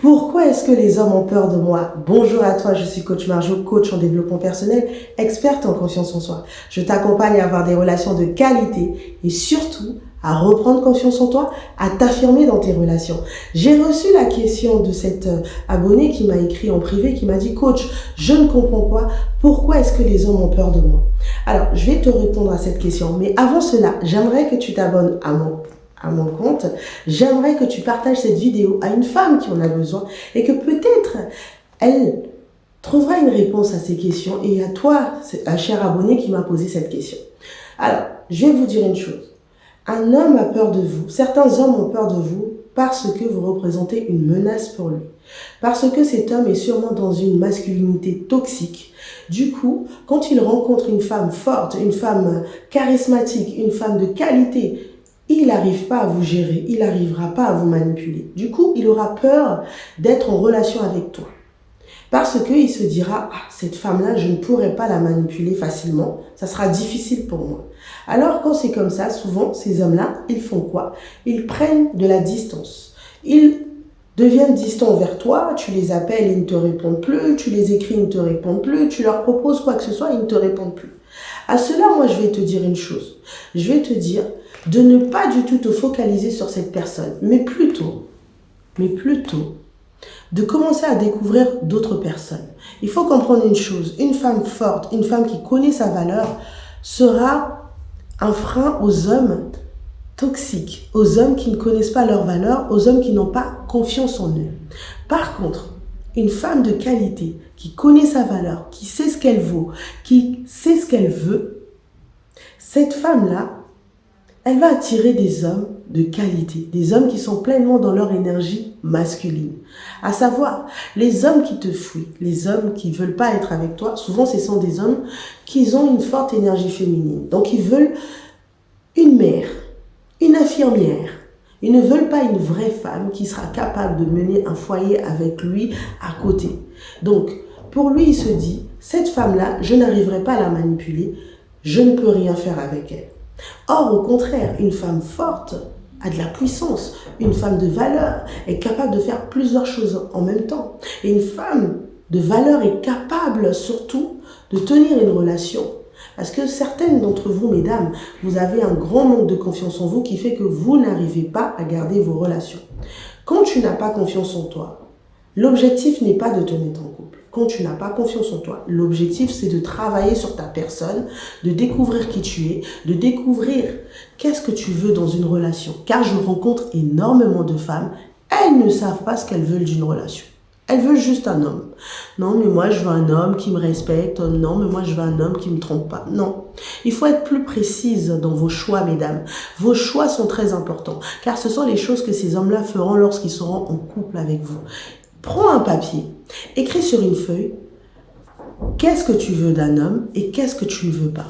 Pourquoi est-ce que les hommes ont peur de moi? Bonjour à toi, je suis coach Marjo, coach en développement personnel, experte en confiance en soi. Je t'accompagne à avoir des relations de qualité et surtout à reprendre confiance en toi, à t'affirmer dans tes relations. J'ai reçu la question de cette abonnée qui m'a écrit en privé, qui m'a dit « Coach, je ne comprends pas, pourquoi est-ce que les hommes ont peur de moi ?» Alors, je vais te répondre à cette question, mais avant cela, j'aimerais que tu t'abonnes à mon compte. J'aimerais que tu partages cette vidéo à une femme qui en a besoin et que peut-être elle trouvera une réponse à ces questions et à toi, un cher abonné qui m'a posé cette question. Alors, je vais vous dire une chose. Un homme a peur de vous. Certains hommes ont peur de vous parce que vous représentez une menace pour lui. Parce que cet homme est sûrement dans une masculinité toxique. Du coup, quand il rencontre une femme forte, une femme charismatique, une femme de qualité, il n'arrive pas à vous gérer, il n'arrivera pas à vous manipuler. Du coup, il aura peur d'être en relation avec toi. Parce qu'il se dira, cette femme-là, je ne pourrai pas la manipuler facilement, ça sera difficile pour moi. Alors, quand c'est comme ça, souvent, ces hommes-là, ils font quoi? Ils prennent de la distance. Ils deviennent distants vers toi, tu les appelles, ils ne te répondent plus, tu les écris, ils ne te répondent plus, tu leur proposes quoi que ce soit, ils ne te répondent plus. À cela, moi, je vais te dire une chose. Je vais te dire de ne pas du tout te focaliser sur cette personne, mais plutôt, de commencer à découvrir d'autres personnes. Il faut comprendre une chose, une femme forte, une femme qui connaît sa valeur, sera un frein aux hommes toxiques, aux hommes qui ne connaissent pas leur valeur, aux hommes qui n'ont pas confiance en eux. Par contre, une femme de qualité, qui connaît sa valeur, qui sait ce qu'elle vaut, qui sait ce qu'elle veut, cette femme-là, elle va attirer des hommes de qualité, des hommes qui sont pleinement dans leur énergie masculine. À savoir, les hommes qui te fuient, les hommes qui ne veulent pas être avec toi, souvent ce sont des hommes qui ont une forte énergie féminine. Donc ils veulent une mère, une infirmière. Ils ne veulent pas une vraie femme qui sera capable de mener un foyer avec lui à côté. Donc, pour lui, il se dit, cette femme-là, je n'arriverai pas à la manipuler, je ne peux rien faire avec elle. Or, au contraire, une femme forte a de la puissance, une femme de valeur est capable de faire plusieurs choses en même temps. Et une femme de valeur est capable surtout de tenir une relation. Parce que certaines d'entre vous, mesdames, vous avez un grand manque de confiance en vous qui fait que vous n'arrivez pas à garder vos relations. Quand tu n'as pas confiance en toi, l'objectif n'est pas de te mettre en couple. Quand tu n'as pas confiance en toi, l'objectif c'est de travailler sur ta personne, de découvrir qui tu es, de découvrir qu'est-ce que tu veux dans une relation. Car je rencontre énormément de femmes, elles ne savent pas ce qu'elles veulent d'une relation. Elles veulent juste un homme. Non, mais moi je veux un homme qui me respecte. Non, mais moi je veux un homme qui ne me trompe pas. Non. Il faut être plus précise dans vos choix, mesdames. Vos choix sont très importants. Car ce sont les choses que ces hommes-là feront lorsqu'ils seront en couple avec vous. Prends un papier, écris sur une feuille, qu'est-ce que tu veux d'un homme et qu'est-ce que tu ne veux pas.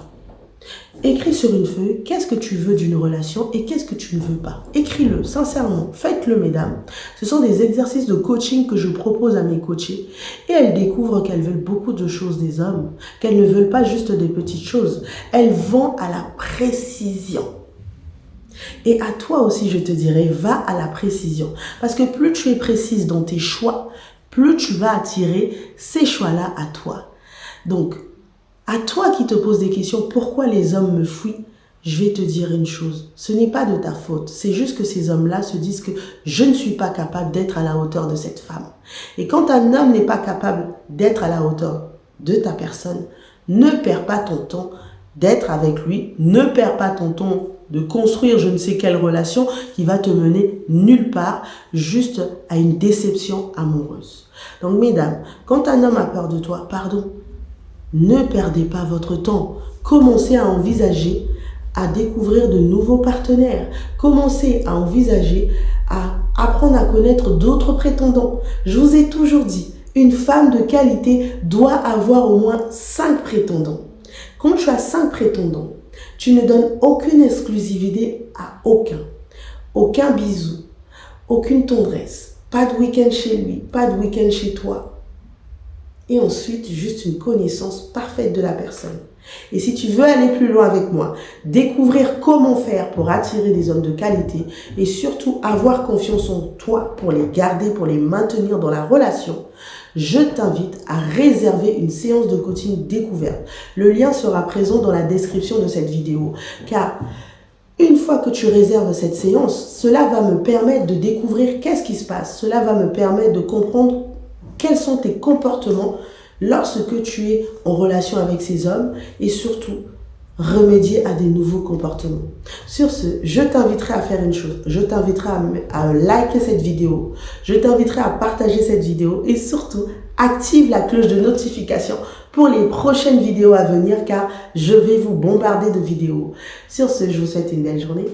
Écris sur une feuille, qu'est-ce que tu veux d'une relation et qu'est-ce que tu ne veux pas. Écris-le, sincèrement, faites-le mesdames. Ce sont des exercices de coaching que je propose à mes coachés et elles découvrent qu'elles veulent beaucoup de choses des hommes, qu'elles ne veulent pas juste des petites choses. Elles vont à la précision. Et à toi aussi, je te dirais, va à la précision. Parce que plus tu es précise dans tes choix, plus tu vas attirer ces choix-là à toi. Donc, à toi qui te poses des questions, pourquoi les hommes me fuient? Je vais te dire une chose, ce n'est pas de ta faute. C'est juste que ces hommes-là se disent que je ne suis pas capable d'être à la hauteur de cette femme. Et quand un homme n'est pas capable d'être à la hauteur de ta personne, ne perds pas ton temps d'être avec lui, ne perds pas ton temps de construire je ne sais quelle relation qui va te mener nulle part, juste à une déception amoureuse. Donc mesdames, quand un homme a peur de toi, ne perdez pas votre temps. Commencez à envisager à découvrir de nouveaux partenaires. Commencez à envisager à apprendre à connaître d'autres prétendants. Je vous ai toujours dit, une femme de qualité doit avoir au moins 5 prétendants. Quand tu as 5 prétendants, tu ne donnes aucune exclusivité à aucun. Aucun bisou, aucune tendresse, pas de week-end chez lui, pas de week-end chez toi. et ensuite juste une connaissance parfaite de la personne. Et si tu veux aller plus loin avec moi, découvrir comment faire pour attirer des hommes de qualité et surtout avoir confiance en toi pour les garder, pour les maintenir dans la relation, je t'invite à réserver une séance de coaching découverte. Le lien sera présent dans la description de cette vidéo, car une fois que tu réserves cette séance, cela va me permettre de découvrir qu'est-ce qui se passe. Cela va me permettre de comprendre quels sont tes comportements lorsque tu es en relation avec ces hommes et surtout remédier à des nouveaux comportements. Sur ce, je t'inviterai à faire une chose. Je t'inviterai à liker cette vidéo. Je t'inviterai à partager cette vidéo et surtout, active la cloche de notification pour les prochaines vidéos à venir car je vais vous bombarder de vidéos. Sur ce, je vous souhaite une belle journée.